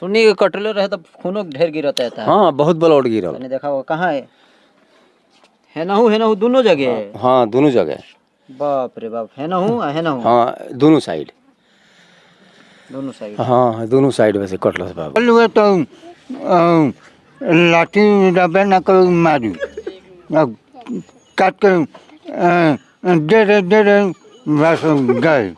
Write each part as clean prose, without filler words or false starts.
सुन्नी के कटले रहे तो खूनो ढेर गिरता है। हाँ बहुत ब्लड गिरल। मैंने देखा होगा कहाँ है नहू दोनों जगह है। हाँ दोनों जगह। बाप रे बाप, है नहू। हाँ दोनों साइड। हाँ दोनों साइड में से कटल बाबू। हुए तो लाठी डबे न कर मारी काट कर दे बस गए।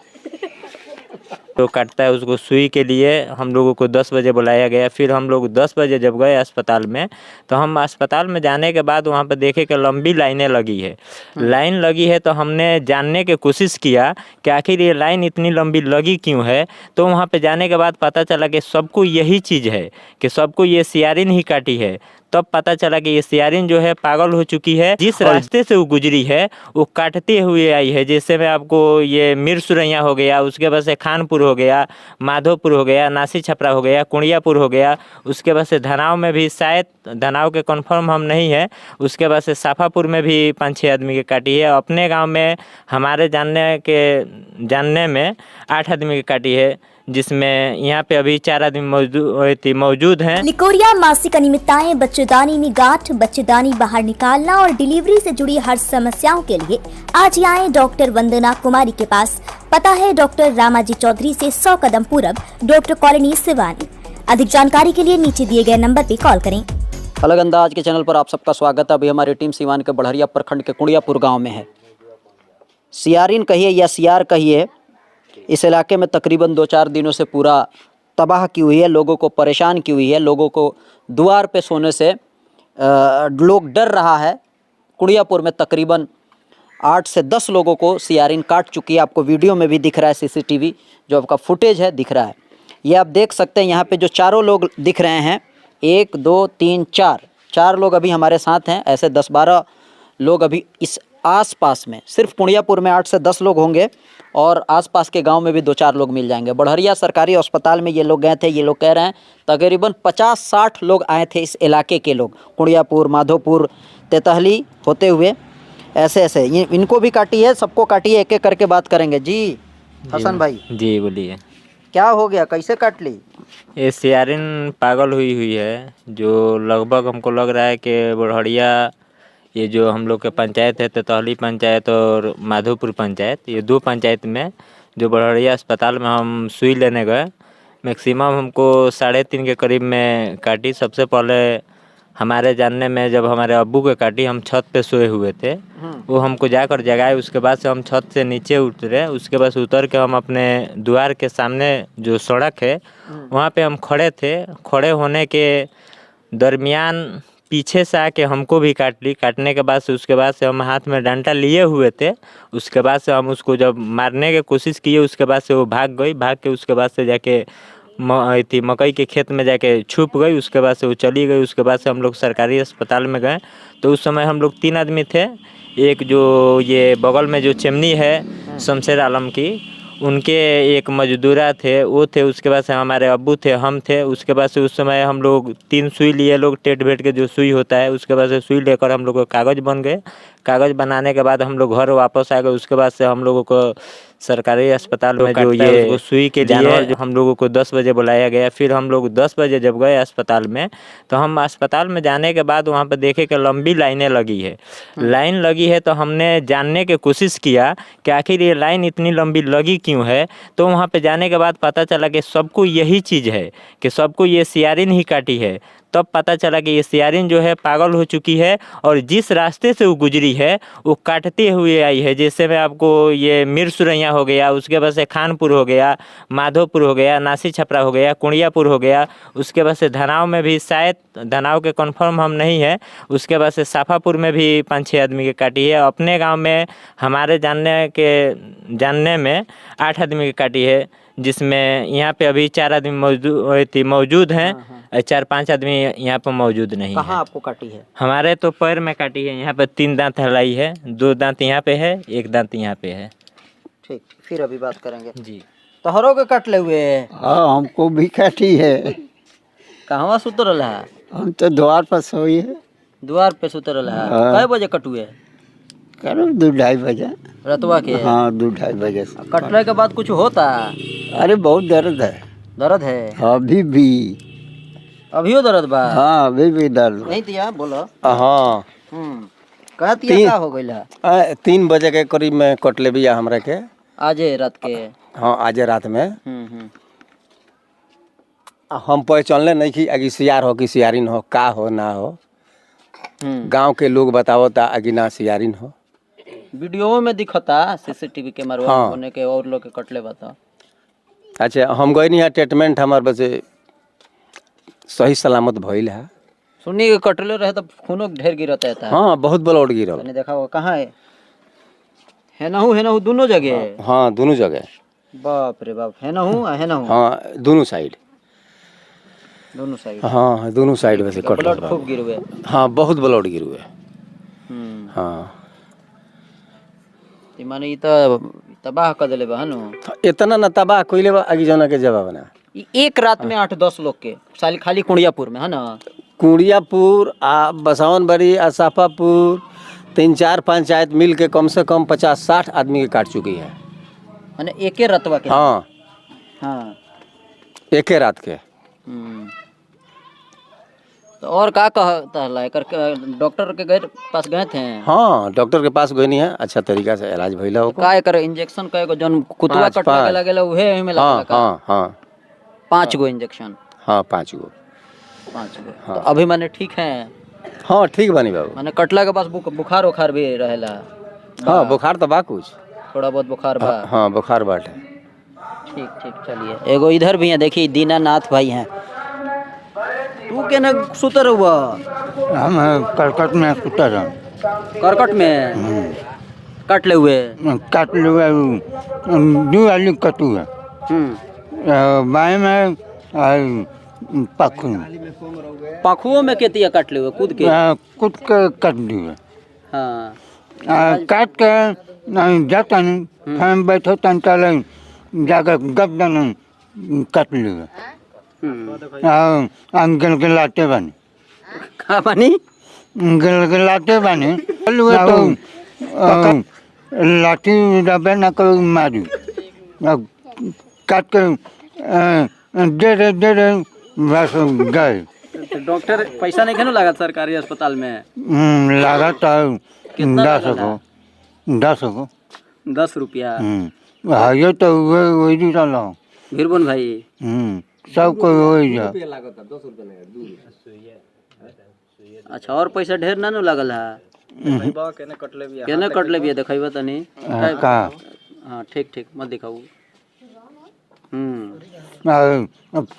जो काटता है उसको सुई के लिए हम लोगों को 10 बजे बुलाया गया। फिर हम लोग 10 बजे जब गए अस्पताल में, तो हम अस्पताल में जाने के बाद वहाँ पर देखे कि लंबी लाइनें लगी है। लाइन लगी है तो हमने जानने की कोशिश किया कि आखिर ये लाइन इतनी लंबी लगी क्यों है। तो वहाँ पे जाने के बाद पता चला कि सबको यही चीज़ है कि सबको ये सियारिन ही काटी है। तब पता चला कि ये सियारिन जो है पागल हो चुकी है। जिस रास्ते से वो गुजरी है वो काटते हुए आई है। जैसे में आपको ये मिरसुरैया हो गया, उसके बाद से खानपुर हो गया, माधोपुर हो गया, नासी छपरा हो गया, कुड़ियापुर हो गया, उसके बाद से धनाव में भी, शायद धनाव के कंफर्म हम नहीं है, उसके बाद से साफापुर में भी 5-6 आदमी के काटी है। अपने गांव में हमारे जानने में 8 आदमी की काटी है, जिसमें यहाँ पे अभी 4 आदमी मौजूद हैं। निकोरिया मासिक अनियमितताएं, बच्चेदानी में गांठ, बच्चेदानी बाहर निकालना और डिलीवरी से जुड़ी हर समस्याओं के लिए आज ही आए डॉक्टर वंदना कुमारी के पास। पता है डॉक्टर रामाजी चौधरी से 100 कदम पूरब, डॉक्टर कॉलोनी सिवानी। अधिक जानकारी के लिए नीचे दिए गए नंबर पर कॉल करें। अलग अंदाज के चैनल पर आप सबका स्वागत है। अभी हमारी टीम सिवान के बढ़हरिया प्रखंड के कुड़ियापुर गाँव में है। सियारिन कहिए या सियार कहिए, इस इलाके में तकरीबन 2-4 दिनों से पूरा तबाह की हुई है, लोगों को परेशान की हुई है। लोगों को द्वार पे सोने से लोग डर रहा है। कुड़ियापुर में तकरीबन 8 से 10 लोगों को सियारिन काट चुकी है। आपको वीडियो में भी दिख रहा है, सीसीटीवी जो आपका फुटेज है दिख रहा है। ये आप देख सकते हैं। यहाँ पे जो चारों लोग दिख रहे हैं, 1 2 3 4 लोग अभी हमारे साथ हैं। ऐसे 10-12 लोग अभी इस आसपास में, सिर्फ कुड़ियापुर में 8 से 10 लोग होंगे और आसपास के गांव में भी 2-4 लोग मिल जाएंगे। बढ़हरिया सरकारी अस्पताल में ये लोग गए थे। ये लोग कह रहे हैं तकरीबन 50-60 लोग आए थे इस इलाके के लोग, कुड़ियापुर, माधोपुर, तेतहली होते हुए। ऐसे इनको भी काटी है, सबको काटी है। एक-एक करके बात करेंगे। जी हसन भाई जी बोलिए, क्या हो गया, कैसे काट ली? ये सियारिन पागल हुई है, जो लगभग हमको लग रहा है कि बढ़हरिया, ये जो हम लोग के पंचायत है, तेतहली पंचायत और माधोपुर पंचायत, ये 2 पंचायत में जो बढ़हरिया अस्पताल में हम सुई लेने गए, मैक्सिमम हमको 3.5 के करीब में काटी। सबसे पहले हमारे जानने में जब हमारे अब्बू के काटी, हम छत पे सोए हुए थे, वो हमको जाकर जगाए। उसके बाद से हम छत से नीचे उतरे। उसके बाद उतर के हम अपने द्वार के सामने जो सड़क है वहाँ पे हम खड़े थे। खड़े होने के दरमियान पीछे से आके हमको भी काट ली। काटने के बाद से उसके बाद से हम हाथ में डंडा लिए हुए थे। उसके बाद से हम उसको जब मारने की कोशिश किए, उसके बाद से वो भाग गई। भाग के उसके बाद से जाके मकई के खेत में जाके छुप गई। उसके बाद से वो चली गई। उसके बाद से हम लोग सरकारी अस्पताल में गए, तो उस समय हम लोग 3 आदमी थे। एक जो ये बगल में जो चिमनी है शमशेर आलम की, उनके एक मजदूरा थे, वो थे। उसके बाद से हमारे अब्बू थे, हम थे। उसके बाद से उस समय हम लोग 3 सुई लिए, लोग टेट भेट के जो सुई होता है, उसके बाद से सुई लेकर हम लोग को कागज़ बन गए। कागज़ बनाने के बाद हम लोग घर वापस आ गए। उसके बाद से हम लोगों को सरकारी अस्पताल में जो ये सुई के लिए हम लोगों को 10 बजे बुलाया गया। फिर हम लोग 10 बजे जब गए अस्पताल में, तो हम अस्पताल में जाने के बाद वहाँ पर देखे कि लंबी लाइनें लगी है। लाइन लगी है तो हमने जानने की कोशिश किया कि आखिर ये लाइन इतनी लंबी लगी क्यों है। तो वहाँ पे जाने के बाद पता चला कि सबको यही चीज़ है कि सबको ये सियारिन ही काटी है। तब पता चला कि ये सियारिन जो है पागल हो चुकी है और जिस रास्ते से वो गुजरी है वो काटते हुए आई है। जैसे में आपको ये मिरसुरैया हो गया, उसके बाद से खानपुर हो गया, माधोपुर हो गया, नासी छपरा हो गया, कुड़ियापुर हो गया, उसके बाद से धनाव में भी, शायद धनाव के कंफर्म हम नहीं है, उसके बाद से साफापुर में भी 5-6 आदमी की काटी है। अपने गाँव में हमारे जानने में 8 आदमी की काटी है, जिसमें यहाँ पे अभी 4 आदमी मौजूद हैं। 4-5 आदमी यहाँ पर मौजूद नहीं है। कहाँ आपको काटी है? हमारे तो पैर में काटी है। यहाँ पे 3 दांत हलाई है, 2 दांत यहाँ पे है, 1 दांत यहाँ पे है। ठीक, फिर अभी बात करेंगे। जी तोहरों के कट ले हुए? हाँ हमको भी काटी है। कहवा सुतर है? हम तो द्वार पर सोई है। द्वार पे सुतर है? कै बजे कटुए? करो 2-2:30 बजे। रतवा के? हाँ 2-2:30 बजे से। कटने के बाद कुछ होता? अरे बहुत दर्द है। दर्द है? अभी भी अभियो दर्द बा? हाँ अभी भी दर्द है। नहीं दिया बोलो। हाँ कहती है का हो गइल है? 3 बजे के करीब में कटले भी हमरा के। आजे रात के? हाँ आज रात में हम्म। हम पहचानले नहीं कि आगे सियार हो कि सियारिन हो, का हो ना हो। गांव के लोग बताओ ता आगे ना सियारिन हो। वीडियो में दिखता सीसीटीवी कैमरा हाँ। होने के और लोग के कटले बता। अच्छा हम गए नहीं ट्रीटमेंट हमारे बसे सही सलामत भइल है। सुनी के कटले रहे तो खूनो ढेर गिरत है। हाँ बहुत ब्लड गिरल। मैंने देखा वो कहाँ है नहू दोनों जगह? हाँ दोनों जगह। बाप रे बाप, है नहू? हाँ दोनों साइड। दोनों साइड? हाँ दोनों साइड में से कटल ब्लड बा। खूब गिरवे? हाँ बहुत ब्लड गिरुए। हाँ ती माने ई तो तबाह कर देले बा नु। इतना न तबाह कोइले बा आगे जाना के जवाब ना। ई एक रात में 8-10 लोग के खाली कुड़ियापुर में है ना? कुड़ियापुर आ बसावनबाड़ी आ साफापुर 3-4 पंचायत मिल के कम से कम 50-60 आदमी के काट चुकी है। माने एके रतवा के? हाँ हाँ एक ही रात के। तो और का कहता है कर डॉक्टर के गए पास गए थे? हाँ डॉक्टर के पास गई नहीं है, अच्छा तरीका से इलाज भइला हो। का कर इंजेक्शन कएगो जन कुतवा कटवा के लागेला उहे में हाँ लागेला? हाँ हाँ 5 गो इंजेक्शन? हाँ 5 गो। 5 गो। तो अभी माने ठीक है? हाँ ठीक बनी बाबू। माने कटला के पास बुखार उखार भी रहेला? हाँ बुखार तो बा कुछ थोड़ा बहुत बुखार बा? हाँ बुखार बाटे। ठीक चलिए। एगो इधर भी है, देखिए दीनानाथ भाई हैं। तू के न सुतर हुआ? हम करकट में सुतर हैं। करकट में कट ले हुए? काट लुए 2 आलू कटू है। बाएं में पखू पाखुओं में केतिया कट ले हुए कूद के? कूद के कट दिए। हाँ काट के जाता नहीं हम बैठो तन चले जाकर गबदन कट लिए। गिलगिलाते बने। का बनी? गिलगिलाते बने तो लाठी दबे न करो मारी काट के दे रहे बस गए। तो डॉक्टर पैसा नहीं खेनो लगा सरकारी अस्पताल में? लगा तो कितना 10 को 10 रुपया? ये तो वही चलो भीरबन भाई सबको वही जा। अच्छा और पैसा ढेर ना नु लगल है? केने कटले भी देखइबा तनी का? हाँ ठीक मत दिखाऊ।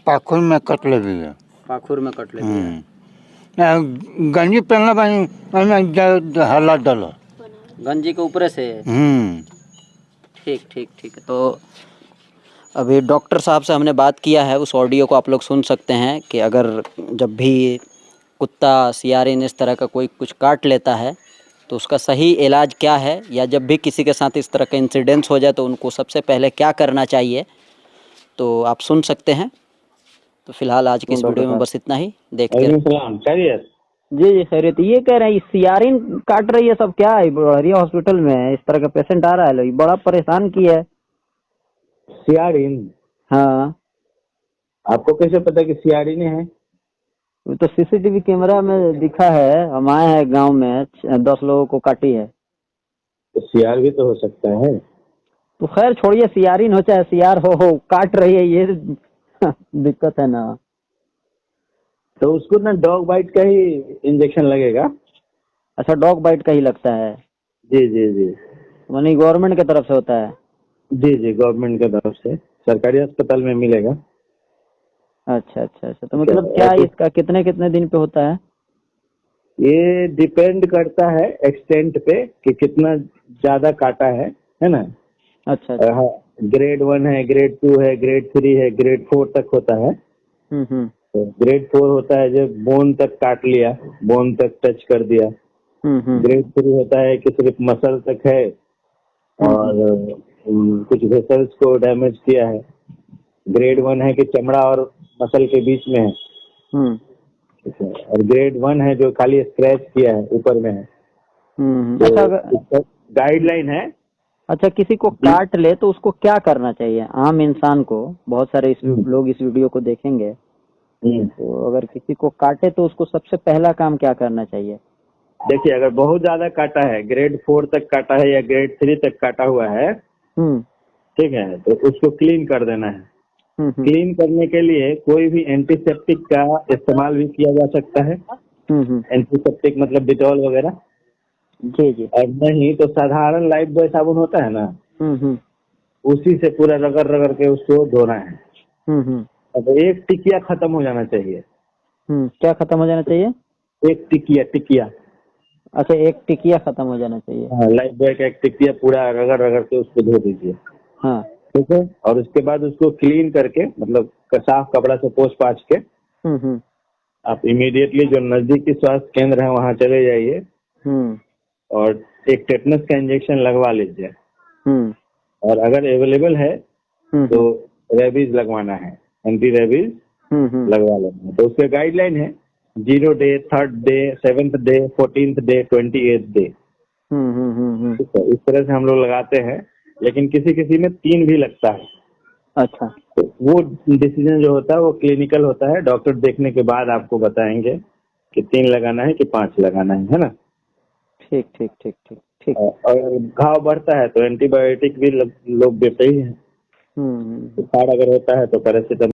पाखुर में कटले भी है। पाखुर में कटले भी है। गंजी पहनला बनी हला डलो गंजी के ऊपर से? ठीक। तो अभी डॉक्टर साहब से हमने बात किया है, उस ऑडियो को आप लोग सुन सकते हैं कि अगर जब भी कुत्ता सियारिन इस तरह का कोई कुछ काट लेता है तो उसका सही इलाज क्या है, या जब भी किसी के साथ इस तरह का इंसिडेंस हो जाए तो उनको सबसे पहले क्या करना चाहिए, तो आप सुन सकते हैं। तो फिलहाल आज की इस वीडियो में बस इतना ही। देखते हैं। जी खैरियत। ये कह रहे हैं सियारिन काट रही है सब, क्या है बढ़िया हॉस्पिटल में इस तरह का पेशेंट आ रहा है, लोग बड़ा परेशान किया है। सियारिन? हाँ आपको कैसे पता कि सियारिन है? तो सीसीटीवी कैमरा में दिखा है, हम आए हैं गांव में 10 लोगों को काटी है। तो सियार भी तो हो सकता है। तो खैर छोड़िए, सियारिन हो चाहे सियार हो काट रही है ये दिक्कत है ना। तो उसको ना डॉग बाइट का ही इंजेक्शन लगेगा। अच्छा डॉग बाइट का ही लगता है? जी मानी गवर्नमेंट की तरफ से होता है? जी गवर्नमेंट की तरफ से सरकारी अस्पताल में मिलेगा। अच्छा। तो मतलब क्या इसका कितने दिन पे होता है? ये डिपेंड करता है एक्सटेंट पे कि कितना ज्यादा काटा है ना। अच्छा। हाँ, ग्रेड 1 है, ग्रेड 2 है, ग्रेड 3 है, ग्रेड 4 तक होता है। तो ग्रेड 4 होता है जब बोन तक काट लिया, बोन तक टच कर दिया। ग्रेड 3 होता है कि सिर्फ मसल तक है और कुछ वेसल्स को डैमेज किया है। ग्रेड 1 है कि चमड़ा और मसल के बीच में है। और ग्रेड 1 है जो खाली स्क्रैच किया है, ऊपर में है। अच्छा गाइडलाइन है। अच्छा किसी को काट ले तो उसको क्या करना चाहिए आम इंसान को? बहुत सारे लोग इस वीडियो को देखेंगे, तो अगर किसी को काटे तो उसको सबसे पहला काम क्या करना चाहिए? देखिए, अगर बहुत ज्यादा काटा है, ग्रेड 4 तक काटा है या ग्रेड 3 तक काटा हुआ है, ठीक है, तो उसको क्लीन कर देना है। क्लीन करने के लिए कोई भी एंटीसेप्टिक का इस्तेमाल भी किया जा सकता है। एंटीसेप्टिक मतलब डिटॉल वगैरह। जी जी। और नहीं तो साधारण लाइफ बॉय साबुन होता है ना, उसी से पूरा रगड़ रगड़ के उसको धोना है। अब एक टिकिया खत्म हो जाना चाहिए। क्या खत्म हो जाना चाहिए? एक टिकिया। अच्छा, एक टिकिया खत्म हो जाना चाहिए। हाँ, लाइफ बॉय का एक टिकिया पूरा रगड़ रगड़ के उसको धो दीजिए। हाँ, ठीक है। और उसके बाद उसको क्लीन करके, मतलब साफ कपड़ा से पोंछ पाछ के आप इमीडिएटली जो नजदीकी स्वास्थ्य केंद्र है वहाँ चले जाइए और एक टेटनस का इंजेक्शन लगवा लीजिए। और अगर अवेलेबल है तो रेबीज लगवाना है, एंटी रेबीज लगवा लेना है। तो उसके गाइडलाइन है 0 day, 3rd day, 7th day, 14th day, 28th day. इस तरह से हम लोग लगाते हैं, लेकिन किसी किसी में 3 भी लगता है। अच्छा। तो वो डिसीजन जो होता है वो क्लिनिकल होता है, डॉक्टर देखने के बाद आपको बताएंगे कि 3 लगाना है कि 5 लगाना है ना। ठीक ठीक ठीक ठीक ठीक। और घाव बढ़ता है तो एंटीबायोटिक भी लोग देते ही हैं। बुखार अगर होता है तो पैरासीटामोल